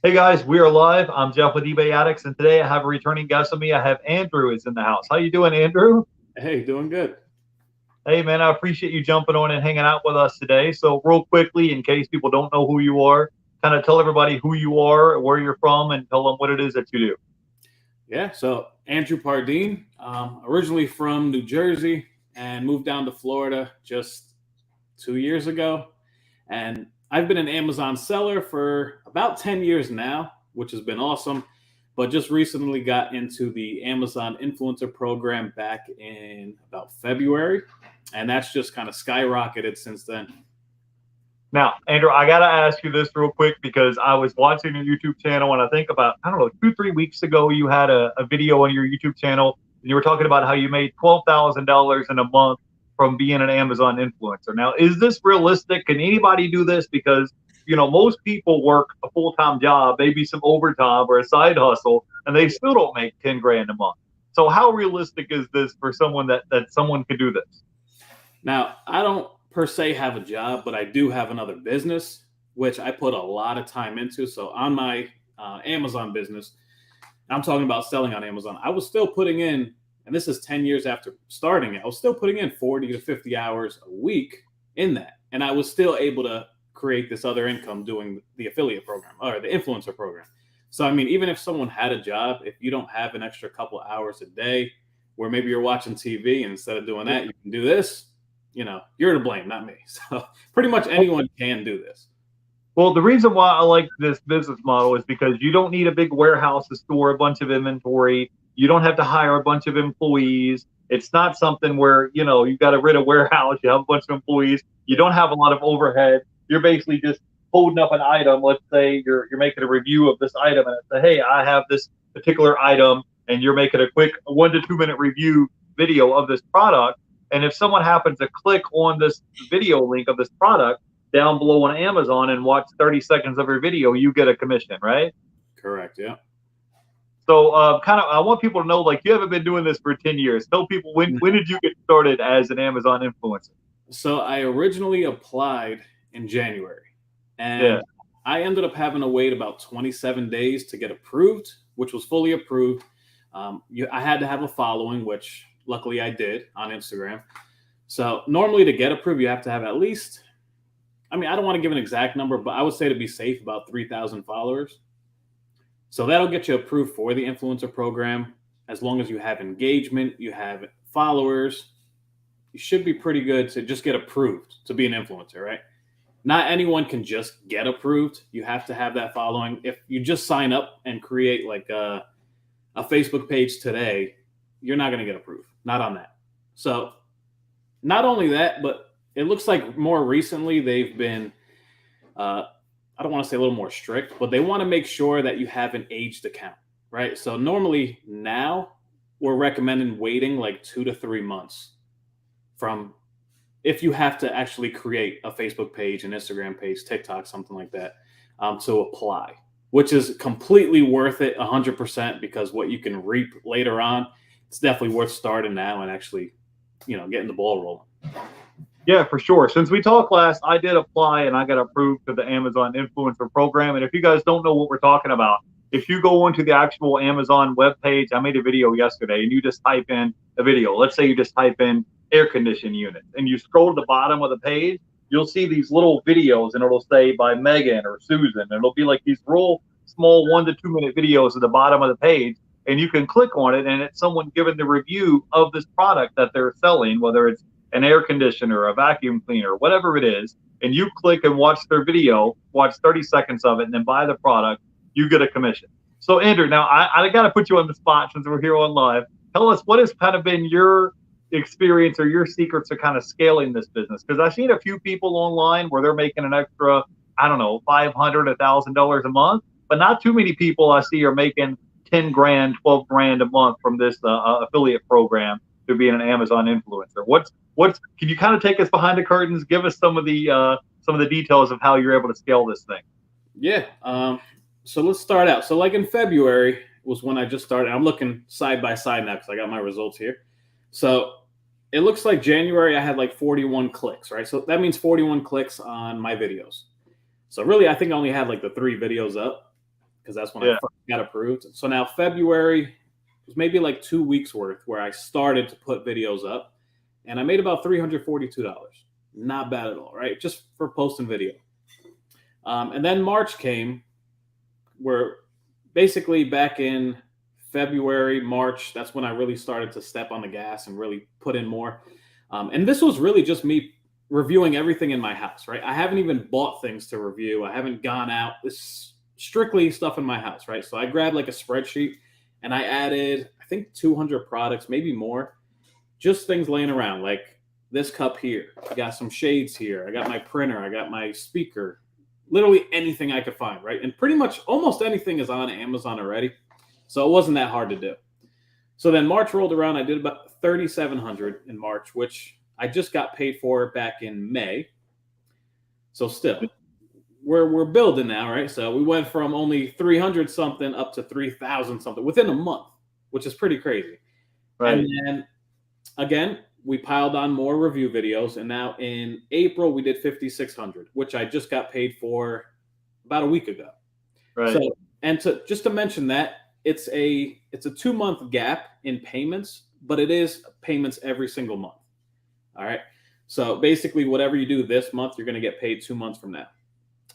Hey guys, we are live. I'm Jeff with eBay Addicts, and today I have a returning guest with me. I have Andrew is in the house. How you doing, Andrew? Hey, doing good. Hey man, I appreciate you jumping on and hanging out with us today. So real quickly, in case people don't know who you are, kind of tell everybody who you are, where you're from, and tell them what it is that you do. Yeah, so Andrew Pardine, originally from New Jersey and moved down to Florida just 2 years ago. And I've been an Amazon seller for about 10 years now, which has been awesome. But just recently got into the Amazon influencer program back in about February. And that's just kind of skyrocketed since then. Now, Andrew, I gotta ask you this real quick because I was watching your YouTube channel, and I think about, I don't know, 2, 3 weeks ago, you had a video on your YouTube channel, and you were talking about how you made $12,000 in a month from being an Amazon influencer. Now, is this realistic? Can anybody do this? Because most people work a full-time job, maybe some overtime or a side hustle, and they still don't make 10 grand a month. So how realistic is this for someone that someone could do this? Now, I don't per se have a job, but I do have another business, which I put a lot of time into. So on my Amazon business, I'm talking about selling on Amazon, I was still putting in, and this is 10 years after starting it, I was still putting in 40 to 50 hours a week in that. And I was still able to create this other income doing the affiliate program or the influencer program. So, I mean, even if someone had a job, if you don't have an extra couple hours a day where maybe you're watching TV and instead of doing that, you can do this, you're to blame, not me. So pretty much anyone can do this. Well, the reason why I like this business model is because you don't need a big warehouse to store a bunch of inventory. You don't have to hire a bunch of employees. It's not something where, you got to rent a warehouse, you have a bunch of employees, you don't have a lot of overhead. You're basically just holding up an item. Let's say you're making a review of this item and say, hey, I have this particular item, and you're making a quick 1 to 2 minute review video of this product. And if someone happens to click on this video link of this product down below on Amazon and watch 30 seconds of your video, you get a commission, right? Correct. Yeah. So I want people to know, like, you haven't been doing this for 10 years. Tell people, when did you get started as an Amazon influencer? So I originally applied in January, and Yeah. I ended up having to wait about 27 days to get approved, which was fully approved. I had to have a following, which luckily I did on Instagram. So normally to get approved, you have to have at least, I mean, I don't want to give an exact number, but I would say to be safe, about 3,000 followers. So that'll get you approved for the influencer program. As long as you have engagement, you have followers, you should be pretty good to just get approved to be an influencer, right? Not anyone can just get approved. You have to have that following. If you just sign up and create like a Facebook page today, you're not going to get approved. Not on that. So not only that, but it looks like more recently they've been, I don't want to say a little more strict, but they want to make sure that you have an aged account, right? So normally now we're recommending waiting like 2 to 3 months from if you have to actually create a Facebook page, an Instagram page, TikTok, something like that, to apply, which is completely worth it 100% because what you can reap later on, it's definitely worth starting now and actually, getting the ball rolling. Yeah, for sure. Since we talked last, I did apply and I got approved to the Amazon influencer program. And if you guys don't know what we're talking about, if you go onto the actual Amazon webpage, I made a video yesterday, and you just type in a video. Let's say you just type in air conditioning unit and you scroll to the bottom of the page, you'll see these little videos, and it'll say by Megan or Susan. And it'll be like these real small 1 to 2 minute videos at the bottom of the page. And you can click on it, and it's someone giving the review of this product that they're selling, whether it's an air conditioner, a vacuum cleaner, whatever it is, and you click and watch their video, watch 30 seconds of it, and then buy the product, you get a commission. So, Andrew, now I got to put you on the spot since we're here on live. Tell us, what has kind of been your experience or your secrets to kind of scaling this business? Because I've seen a few people online where they're making an extra, I don't know, $500, $1,000 a month, but not too many people I see are making 10 grand, 12 grand a month from this affiliate program to being an Amazon influencer. Can you kind of take us behind the curtains? Give us some of the details of how you're able to scale this thing. Yeah. So let's start out. So like in February was when I just started. I'm looking side by side now because I got my results here. So it looks like January I had like 41 clicks, right? So that means 41 clicks on my videos. So really, I think I only had like the 3 videos up. because that's when I Yeah. first got approved. So now February was maybe like 2 weeks worth where I started to put videos up, and I made about $342. Not bad at all, right? Just for posting video. And then March came, where basically back in February, March, that's when I really started to step on the gas and really put in more. And this was really just me reviewing everything in my house, right? I haven't even bought things to review. I haven't gone out. This is strictly stuff in my house, right? So I grabbed like a spreadsheet and I added, I think 200 products, maybe more, just things laying around, like this cup here. I got some shades here. I got my printer. I got my speaker. Literally anything I could find, right? And pretty much almost anything is on Amazon already. So it wasn't that hard to do. So then March rolled around. I did about 3,700 in March, which I just got paid for back in May. So still, we're building now, right? So we went from only 300 something up to 3,000 something within a month, which is pretty crazy. Right. And then again, we piled on more review videos, and now in April we did 5,600, which I just got paid for about a week ago. Right. So, and to mention that it's a 2-month gap in payments, but it is payments every single month. All right. So basically, whatever you do this month, you're going to get paid 2 months from now,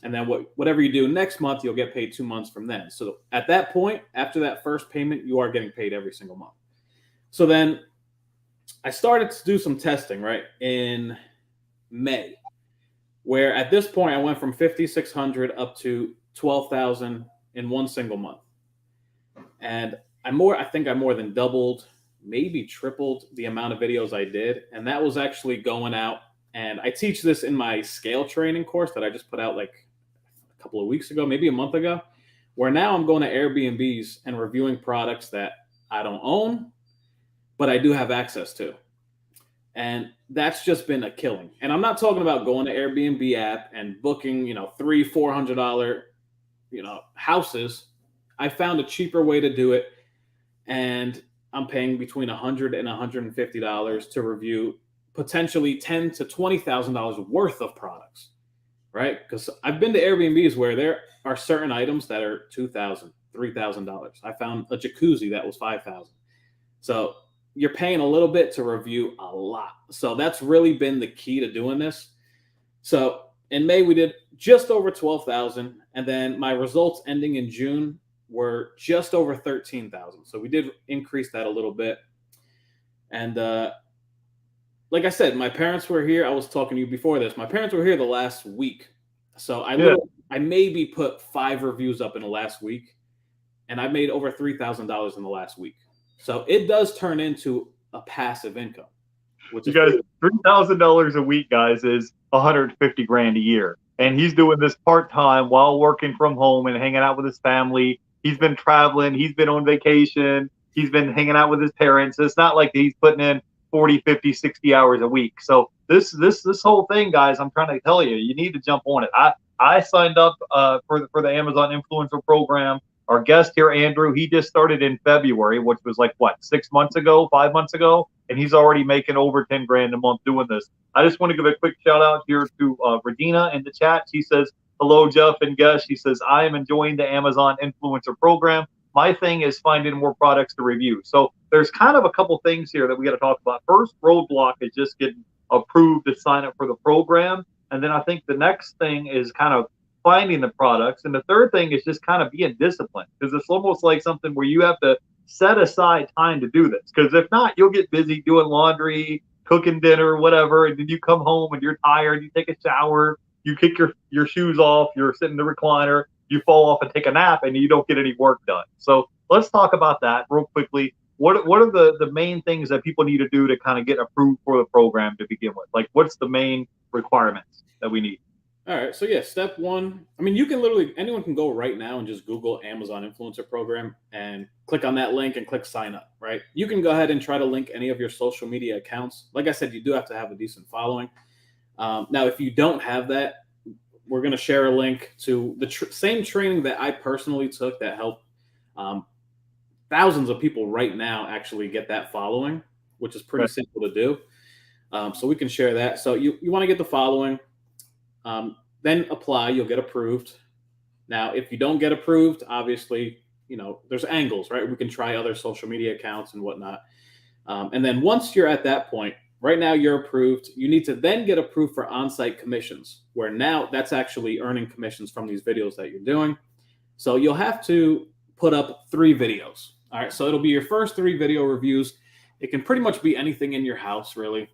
and then whatever you do next month, you'll get paid 2 months from then. So at that point, after that first payment, you are getting paid every single month. So then I started to do some testing, right, in May, where at this point I went from 5,600 up to 12,000 in one single month. And I think I more than doubled, maybe tripled the amount of videos I did. And that was actually going out. And I teach this in my scale training course that I just put out like a couple of weeks ago, maybe a month ago, where now I'm going to Airbnbs and reviewing products that I don't own, but I do have access to. And that's just been a killing. And I'm not talking about going to Airbnb app and booking, $300-$400, houses. I found a cheaper way to do it. And I'm paying between $100 and $150 to review potentially $10,000 to $20,000 worth of products, right? Because I've been to Airbnbs where there are certain items that are $2,000, $3,000. I found a jacuzzi that was $5,000. So you're paying a little bit to review a lot. So that's really been the key to doing this. So in May, we did just over 12,000. And then my results ending in June were just over 13,000. So we did increase that a little bit. And like I said, my parents were here. I was talking to you before this. My parents were here the last week. So I maybe put 5 reviews up in the last week. And I made over $3,000 in the last week. So it does turn into a passive income. Which you guys, $3,000 a week, guys, is $150,000 a year, and he's doing this part time while working from home and hanging out with his family. He's been traveling. He's been on vacation. He's been hanging out with his parents. It's not like he's putting in 40, 50, 60 hours a week. So this whole thing, guys, I'm trying to tell you, you need to jump on it. I signed up for the Amazon Influencer Program. Our guest here, Andrew, he just started in February, which was like, 6 months ago, 5 months ago, and he's already making over $10,000 a month doing this. I just want to give a quick shout out here to Regina in the chat. She says, hello, Jeff and guest. She says, I am enjoying the Amazon Influencer Program. My thing is finding more products to review. So there's kind of a couple things here that we got to talk about. First, roadblock is just getting approved to sign up for the program. And then I think the next thing is kind of finding the products. And the third thing is just kind of being disciplined, because it's almost like something where you have to set aside time to do this. Because if not, you'll get busy doing laundry, cooking dinner, whatever. And then you come home and you're tired. You take a shower, you kick your shoes off, you're sitting in the recliner, you fall off and take a nap, and you don't get any work done. So let's talk about that real quickly. What are the main things that people need to do to kind of get approved for the program to begin with? Like, what's the main requirements that we need? All right. So yeah, step one. I mean, anyone can go right now and just Google Amazon Influencer Program and click on that link and click sign up, right? You can go ahead and try to link any of your social media accounts. Like I said, you do have to have a decent following. Now, if you don't have that, we're going to share a link to the same training that I personally took that helped thousands of people right now actually get that following, which is pretty simple to do. So we can share that. So you want to get the following. Then apply, you'll get approved. Now, if you don't get approved, obviously, there's angles, right? We can try other social media accounts and whatnot. And then once you're at that point, right now you're approved. You need to then get approved for on-site commissions, where now that's actually earning commissions from these videos that you're doing. So you'll have to put up 3 videos. All right. So it'll be your first 3 video reviews. It can pretty much be anything in your house, really.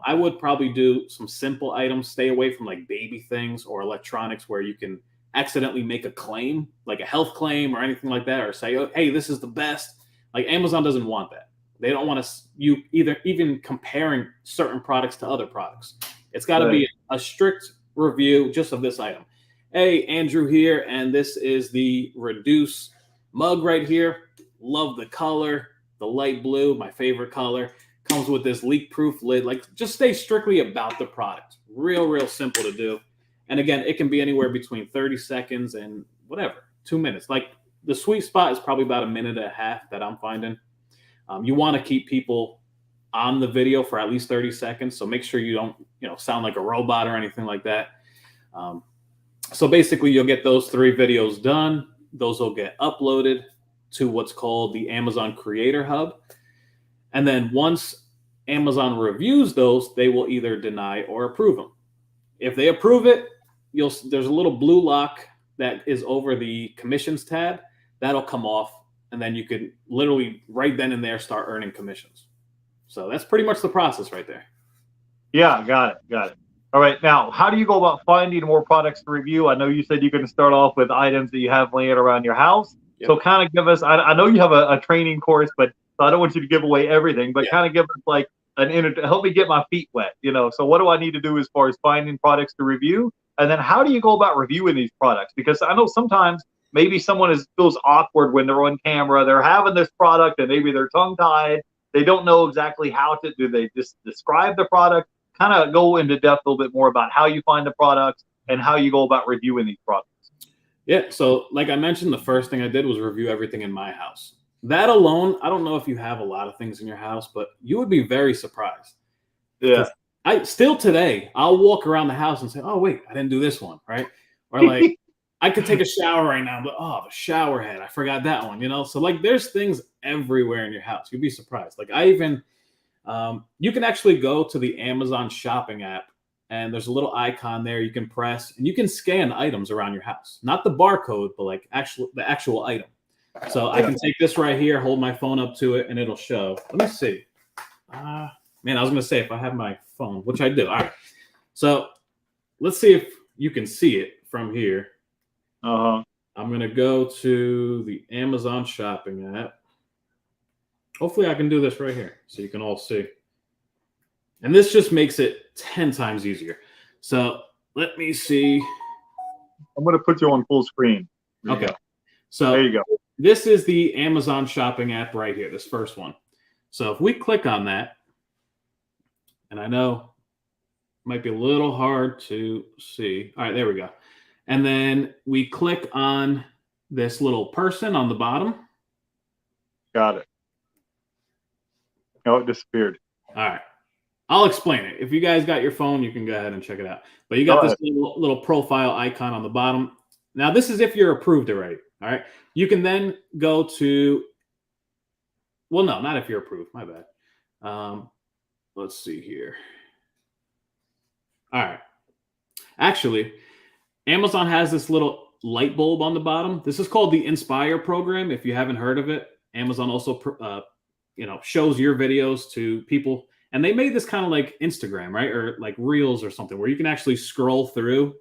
I would probably do some simple items. Stay away from like baby things or electronics where you can accidentally make a claim, like a health claim or anything like that, or say, oh, hey, this is the best. Like Amazon doesn't want that. They don't want you even comparing certain products to other products. It's got to be a strict review just of this item. Hey, Andrew here, and this is the Reduce mug right here. Love the color, the light blue, my favorite color. Comes with this leak-proof lid. Like, just stay strictly about the product. Real simple to do. And again, it can be anywhere between 30 seconds and whatever, 2 minutes. Like, the sweet spot is probably about 1.5 minutes that I'm finding. You want to keep people on the video for at least 30 seconds. So make sure you don't, sound like a robot or anything like that. So basically you'll get those 3 videos done. Those will get uploaded to what's called the Amazon Creator Hub. And then once Amazon reviews those, they will either deny or approve them. If they approve it, there's a little blue lock that is over the commissions tab. That'll come off. And then you could literally right then and there start earning commissions. So that's pretty much the process right there. Yeah, got it. All right. Now, how do you go about finding more products to review? I know you said you're going to start off with items that you have laying around your house. Yep. So kind of give us, I know you have a training course, but I don't want you to give away everything, but kind of give us like help me get my feet wet, So what do I need to do as far as finding products to review? And then how do you go about reviewing these products? Because I know sometimes maybe someone feels awkward when they're on camera. They're having this product and maybe they're tongue-tied. They don't know exactly how to do. They just describe the product. Kind of go into depth a little bit more about how you find the products and how you go about reviewing these products. Yeah. So like I mentioned, the first thing I did was review everything in my house. That alone, I don't know if you have a lot of things in your house, but you would be very surprised. Yeah. Still today, I'll walk around the house and say, oh, wait, I didn't do this one. Right. Or like, I could take a shower right now, but the shower head, I forgot that one, So like there's things everywhere in your house. You'd be surprised. Like I even, you can actually go to the Amazon shopping app and there's a little icon there you can press and you can scan items around your house. Not the barcode, but like the actual item. So I can take this right here, hold my phone up to it and it'll show. Let me see. Man, I was going to say if I have my phone, which I do. All right. So let's see if you can see it from here. I'm going to go to the Amazon shopping app. Hopefully I can do this right here so you can all see. And this just makes it 10 times easier. So let me see. I'm going to put you on full screen. Okay. So there you go. This is the Amazon shopping app right here, this first one. So if we click on that, and I know it might be a little hard to see. All right, there we go. And then we click on this little person on the bottom. Got it. Oh, it disappeared. All right. I'll explain it. If you guys got your phone, you can go ahead and check it out. But you got this little profile icon on the bottom. Now, this is if you're approved already. All right. You can then go to, well, no, not if you're approved. My bad. Let's see here. All right. Actually, Amazon has this little light bulb on the bottom. This is called the Inspire program. If you haven't heard of it, Amazon also, shows your videos to people. And they made this kind of like Instagram, right? Or like Reels or something where you can actually scroll through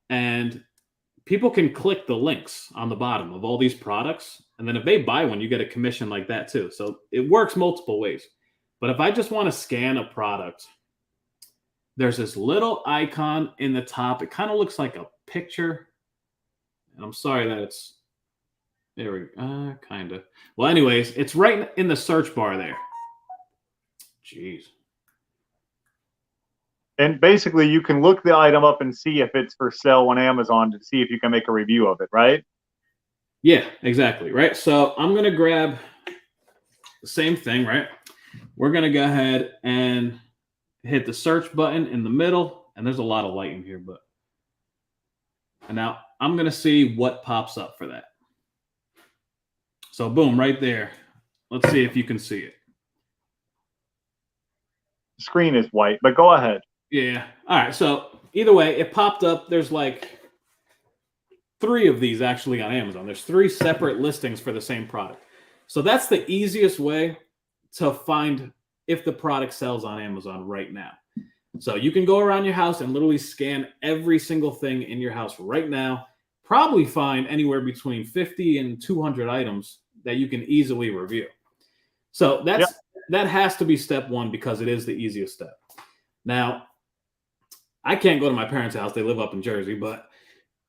and people can click the links on the bottom of all these products. And then if they buy one, you get a commission like that too. So it works multiple ways. But if I just want to scan a product, there's this little icon in the top. It kind of looks like a picture. And I'm sorry that it's, there we go, kind of. Well, anyways, it's right in the search bar there. Jeez. And basically, you can look the item up and see if it's for sale on Amazon to see if you can make a review of it, right? Yeah, exactly. Right. So I'm going to grab the same thing, right? We're going to go ahead and hit the search button in the middle. And there's a lot of light in here, but And now I'm going to see what pops up for that. So boom, right there. Let's see if you can see it. The screen is white, but go ahead. Yeah. All right. So either way, it popped up. There's like 3 of these actually on Amazon. There's 3 separate listings for the same product. So that's the easiest way to find if the product sells on Amazon right now. So you can go around your house and literally scan every single thing in your house right now. Probably find anywhere between 50 and 200 items that you can easily review. So that has to be step 1 because it is the easiest step. Now, I can't go to my parents' house. They live up in Jersey, but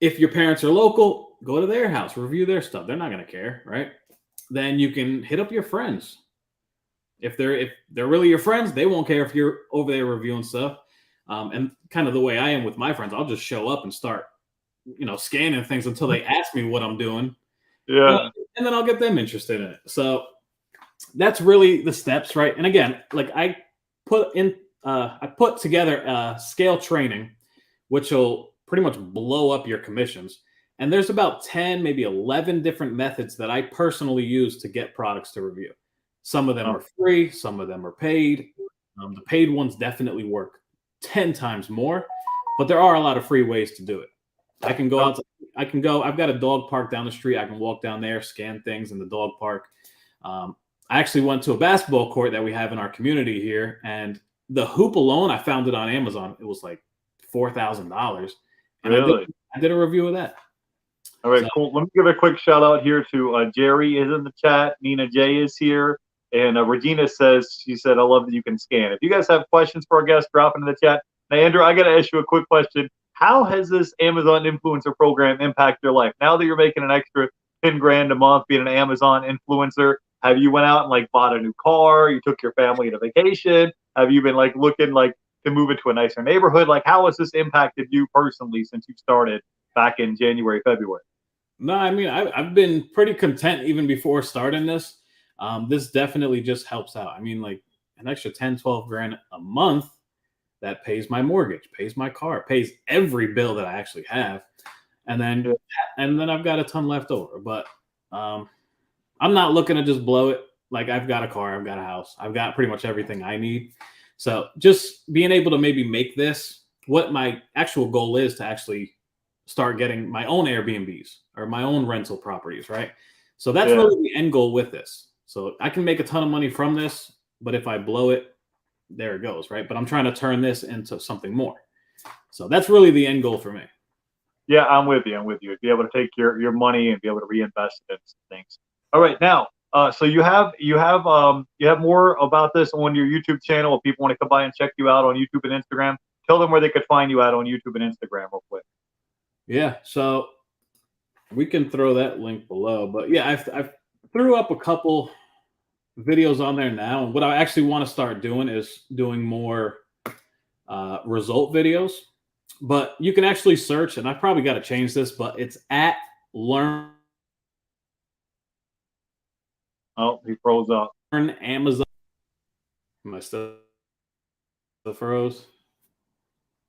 if your parents are local, go to their house, review their stuff. They're not going to care, right? Then you can hit up your friends. If they're really your friends, they won't care if you're over there reviewing stuff. And kind of the way I am with my friends, I'll just show up and start, scanning things until they ask me what I'm doing. Yeah. And then I'll get them interested in it. So that's really the steps, right? And again, like I put together scale training, which will pretty much blow up your commissions. And there's about 10, maybe 11 different methods that I personally use to get products to review. Some of them are free, some of them are paid. The paid ones definitely work 10 times more, but there are a lot of free ways to do it. I can go I've got a dog park down the street. I can walk down there, scan things in the dog park. I actually went to a basketball court that we have in our community here, and the hoop alone, I found it on Amazon. It was like $4,000. And really? I did a review of that. All right, cool. Let me give a quick shout out here to Jerry is in the chat. Nina J is here. And Regina she said, I love that you can scan. If you guys have questions for our guests, drop into the chat. Now, Andrew, I got to ask you a quick question. How has this Amazon influencer program impacted your life? Now that you're making an extra 10 grand a month being an Amazon influencer, have you went out and like bought a new car? You took your family to vacation? Have you been like looking like to move into a nicer neighborhood? Like, how has this impacted you personally since you started back in January, February? No, I mean, I've been pretty content even before starting this. This definitely just helps out. I mean, like an extra 10, 12 grand a month that pays my mortgage, pays my car, pays every bill that I actually have. And then I've got a ton left over, but I'm not looking to just blow it. Like I've got a car, I've got a house, I've got pretty much everything I need. So just being able to maybe make this what my actual goal is to actually start getting my own Airbnbs or my own rental properties, right? So that's really the end goal with this. So I can make a ton of money from this, but if I blow it, there it goes, right? But I'm trying to turn this into something more. So that's really the end goal for me. Yeah, I'm with you. Be able to take your money and be able to reinvest it in some things. All right, now, so you have more about this on your YouTube channel. If people want to come by and check you out on YouTube and Instagram, tell them where they could find you at on YouTube and Instagram real quick. Yeah, so we can throw that link below. But yeah, I've threw up a couple videos on there now. And what I actually want to start doing is doing more result videos. But you can actually search, and I probably got to change this, but it's at Learn. Oh, he froze up. Learn Amazon. Am I still froze?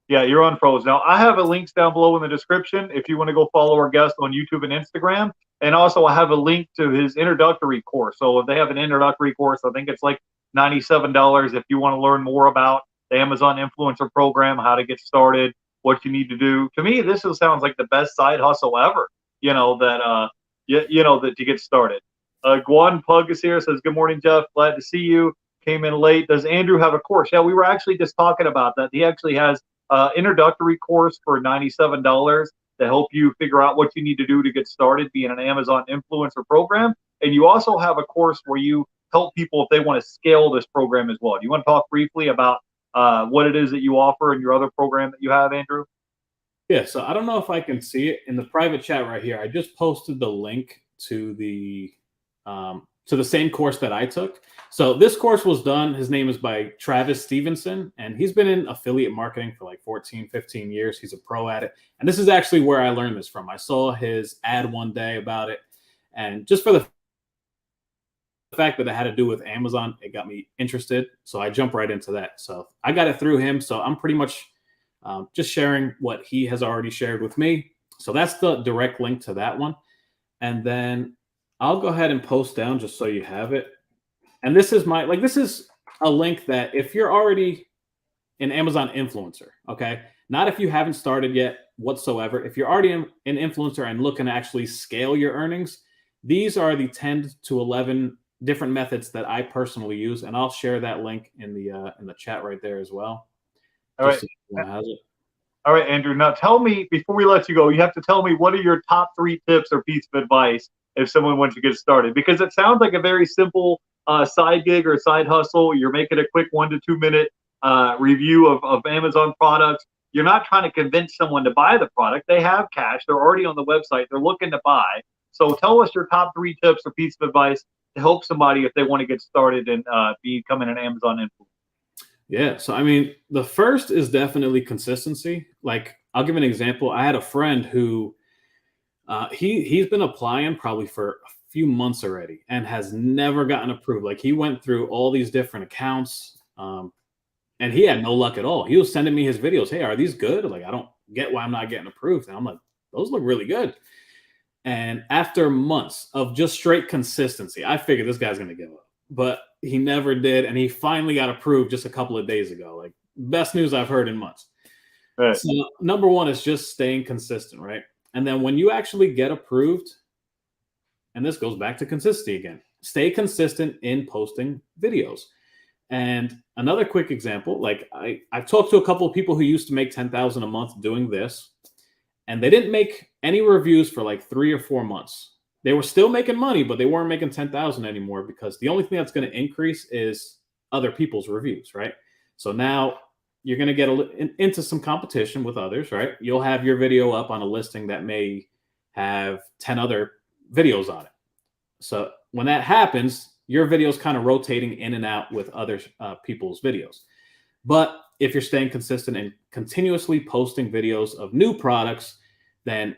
Yeah, you're unfroze. Now, I have links down below in the description if you want to go follow our guest on YouTube and Instagram. And also, I have a link to his introductory course. So if they have an introductory course, I think it's like $97 if you want to learn more about the Amazon Influencer Program, how to get started, what you need to do. To me, this sounds like the best side hustle ever, that to get started. Guan Pug is here, says, good morning, Jeff. Glad to see you. Came in late. Does Andrew have a course? Yeah, we were actually just talking about that. He actually has introductory course for $97 to help you figure out what you need to do to get started being an Amazon influencer program. And you also have a course where you help people if they want to scale this program as well. Do you want to talk briefly about what it is that you offer in your other program that you have, Andrew? Yeah, so I don't know if I can see it in the private chat right here. I just posted the link to the same course that I took. So this course was done. His name is by Travis Stevenson, and he's been in affiliate marketing for like 14, 15 years. He's a pro at it. And this is actually where I learned this from. I saw his ad one day about it. And just for the fact that it had to do with Amazon, it got me interested. So I jumped right into that. So I got it through him. So I'm pretty much just sharing what he has already shared with me. So that's the direct link to that one. And then I'll go ahead and post down just so you have it. And this is this is a link that if you're already an Amazon influencer, okay, not if you haven't started yet whatsoever. If you're already an influencer and looking to actually scale your earnings, these are the 10 to 11 different methods that I personally use, and I'll share that link in the chat right there as well. All right. So everyone has it. All right, Andrew. Now tell me, before we let you go, you have to tell me what are your top 3 tips or piece of advice if someone wants to get started, because it sounds like a very simple side gig or side hustle. You're making a quick 1 to 2 minute review of Amazon products. You're not trying to convince someone to buy the product. They have cash. They're already on the website. They're looking to buy. So tell us your top 3 tips or piece of advice to help somebody if they want to get started and becoming an Amazon influencer. Yeah. So, I mean, the first is definitely consistency. Like, I'll give an example. I had a friend who he's been applying probably for a few months already and has never gotten approved. Like, he went through all these different accounts and he had no luck at all. He was sending me his videos. Hey, are these good? Like, I don't get why I'm not getting approved. And I'm like, those look really good. And after months of just straight consistency, I figured this guy's going to give up, but he never did. And he finally got approved just a couple of days ago. Like, best news I've heard in months. Right. So number one is just staying consistent, right? And then when you actually get approved, and this goes back to consistency again, stay consistent in posting videos. And another quick example, like I've talked to a couple of people who used to make $10,000 a month doing this, and they didn't make any reviews for like 3 or 4 months. They were still making money, but they weren't making 10,000 anymore, because the only thing that's going to increase is other people's reviews, right? So now you're going to get into some competition with others, right? You'll have your video up on a listing that may have 10 other videos on it. So when that happens, your video is kind of rotating in and out with other people's videos. But if you're staying consistent and continuously posting videos of new products, then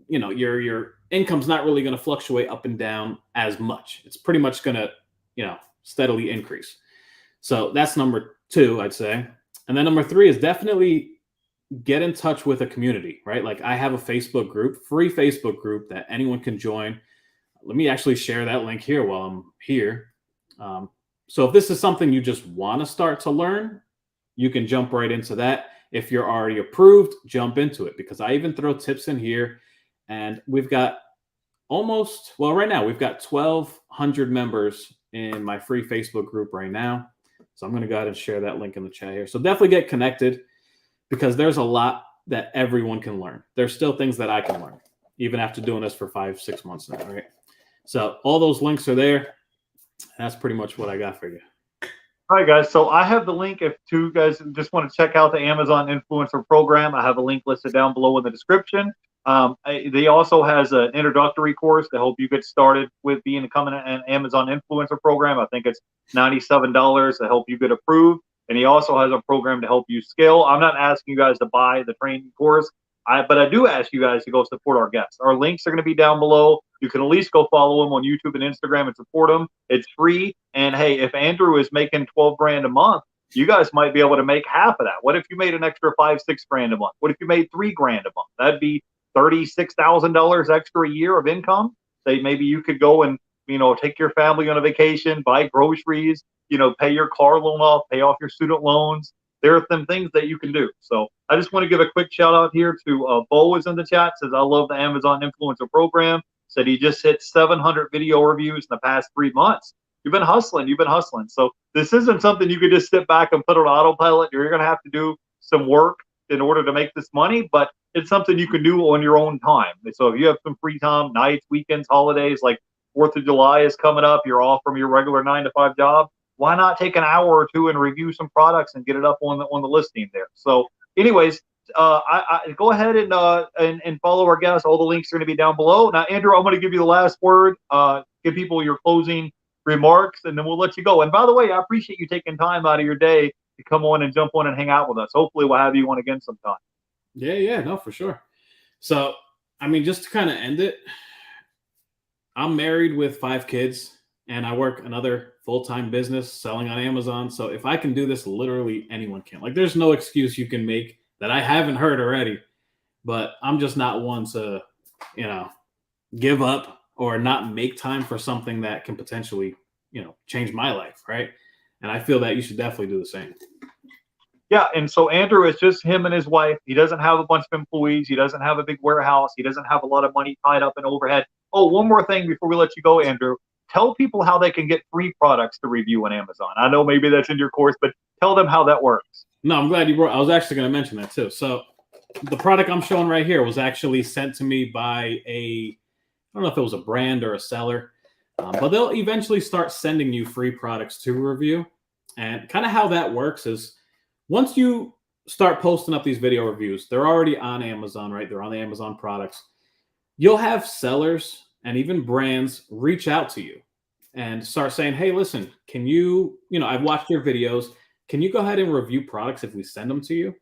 you know your income's not really going to fluctuate up and down as much. It's pretty much going to, steadily increase. So that's number 2, I'd say. And then number 3 is definitely get in touch with a community, right? Like, I have a Facebook group, free Facebook group that anyone can join. Let me actually share that link here while I'm here. So if this is something you just want to start to learn, you can jump right into that. If you're already approved, jump into it, because I even throw tips in here. And we've got right now we've got 1,200 members in my free Facebook group right now. So I'm going to go ahead and share that link in the chat here. So definitely get connected, because there's a lot that everyone can learn. There's still things that I can learn, even after doing this for 5-6 months now, right? So all those links are there. That's pretty much what I got for you. All right, guys. So I have the link if you guys just want to check out the Amazon Influencer Program. I have a link listed down below in the description. They also has an introductory course to help you get started with becoming an Amazon Influencer Program. I think it's $97 to help you get approved. And he also has a program to help you scale. I'm not asking you guys to buy the training course, but I do ask you guys to go support our guests. Our links are going to be down below. You can at least go follow them on YouTube and Instagram and support them. It's free. And hey, if Andrew is making 12 grand a month, you guys might be able to make half of that. What if you made an extra 5-6 grand a month? What if you made 3 grand a month? That'd be $36,000 extra a year of income. Say maybe you could go and, take your family on a vacation, buy groceries, pay your car loan off, pay off your student loans. There are some things that you can do. So I just want to give a quick shout out here to Bo is in the chat, says, I love the Amazon Influencer Program. Said he just hit 700 video reviews in the past 3 months. You've been hustling. So this isn't something you could just sit back and put on autopilot. You're going to have to do some work in order to make this money, but it's something you can do on your own time. So if you have some free time, nights, weekends, holidays, like 4th of July is coming up, you're off from your regular 9-to-5 job, why not take an hour or 2 and review some products and get it up on the listing there? So anyways, I go ahead and follow our guests. All the links are going to be down below. Now, Andrew, I'm going to give you the last word. Give people your closing remarks, and then we'll let you go. And by the way, I appreciate you taking time out of your day to come on and jump on and hang out with us. Hopefully we'll have you on again sometime. Yeah, no, for sure. So, I mean, just to kind of end it, I'm married with 5 kids, and I work another full-time business selling on Amazon. So if I can do this, literally anyone can. Like, there's no excuse you can make that I haven't heard already but I'm just not one to, you know, give up or not make time for something that can potentially, change my life, right? And I feel that you should definitely do the same. Yeah, and so Andrew is just him and his wife. He doesn't have a bunch of employees. He doesn't have a big warehouse. He doesn't have a lot of money tied up in overhead. Oh, one more thing before we let you go, Andrew. Tell people how they can get free products to review on Amazon. I know maybe that's in your course, but tell them how that works. No, I'm glad you brought. I was actually going to mention that too. So the product I'm showing right here was actually sent to me by I don't know if it was a brand or a seller, but they'll eventually start sending you free products to review. And kind of how that works is once you start posting up these video reviews, they're already on Amazon, right? They're on the Amazon products. You'll have sellers and even brands reach out to you and start saying, hey, listen, can you, I've watched your videos. Can you go ahead and review products if we send them to you?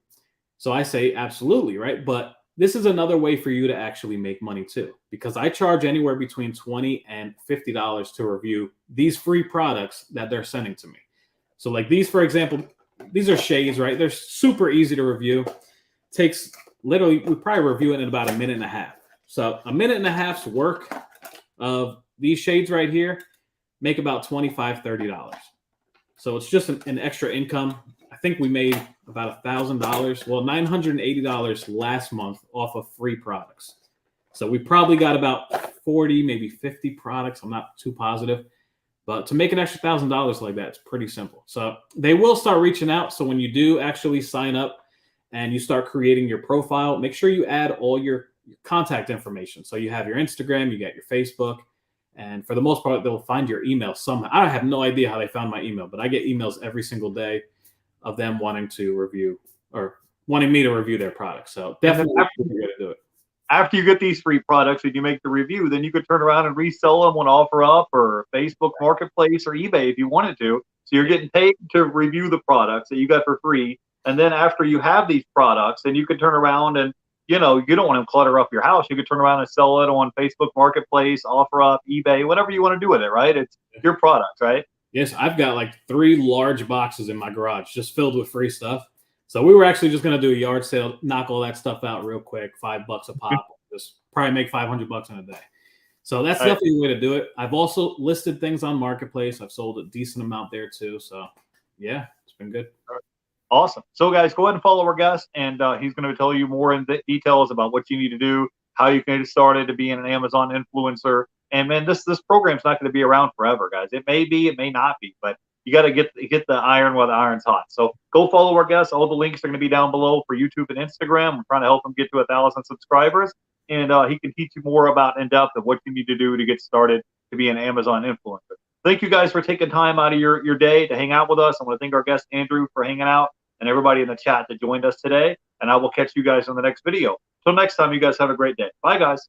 So I say, absolutely, right? But this is another way for you to actually make money too, because I charge anywhere between $20 and $50 to review these free products that they're sending to me. So like these, for example, these are shades, right? They're super easy to review. Takes literally, we probably review it in about a minute and a half. So a minute and a half's work of these shades right here make about $25, $30. So it's just an extra income. I think we made about $1,000, well, $980 last month off of free products. So we probably got about 40, maybe 50 products. I'm not too positive. But to make an extra $1,000 like that, it's pretty simple. So they will start reaching out. So when you do actually sign up and you start creating your profile, make sure you add all your contact information. So you have your Instagram, you got your Facebook, and for the most part, they'll find your email somehow. I have no idea how they found my email, but I get emails every single day of them wanting to review or wanting me to review their product. So definitely a good way to do it. After you get these free products and you make the review, then you could turn around and resell them on OfferUp or Facebook Marketplace or eBay if you wanted to. So you're getting paid to review the products that you got for free. And then after you have these products, then you can turn around and, you don't want to clutter up your house. You could turn around and sell it on Facebook Marketplace, OfferUp, eBay, whatever you want to do with it, right? It's your product, right? Yes, I've got like 3 large boxes in my garage just filled with free stuff. So we were actually just going to do a yard sale, knock all that stuff out real quick, $5 a pop, just probably make $500 in a day. So that's definitely a way to do it. I've also listed things on Marketplace. I've sold a decent amount there too. So yeah, it's been good. Awesome. So guys, go ahead and follow our guest, and he's going to tell you more in details about what you need to do, how you can get started to being an Amazon influencer. And man, this program's not going to be around forever, guys. It may be, it may not be, but you got to get the iron while the iron's hot. So go follow our guests. All the links are going to be down below for YouTube and Instagram. We're trying to help him get to 1,000 subscribers, and he can teach you more about in depth of what you need to do to get started to be an Amazon influencer. Thank you guys for taking time out of your day to hang out with us. I want to thank our guest Andrew for hanging out and everybody in the chat that joined us today. And I will catch you guys in the next video. Till next time, you guys have a great day. Bye, guys.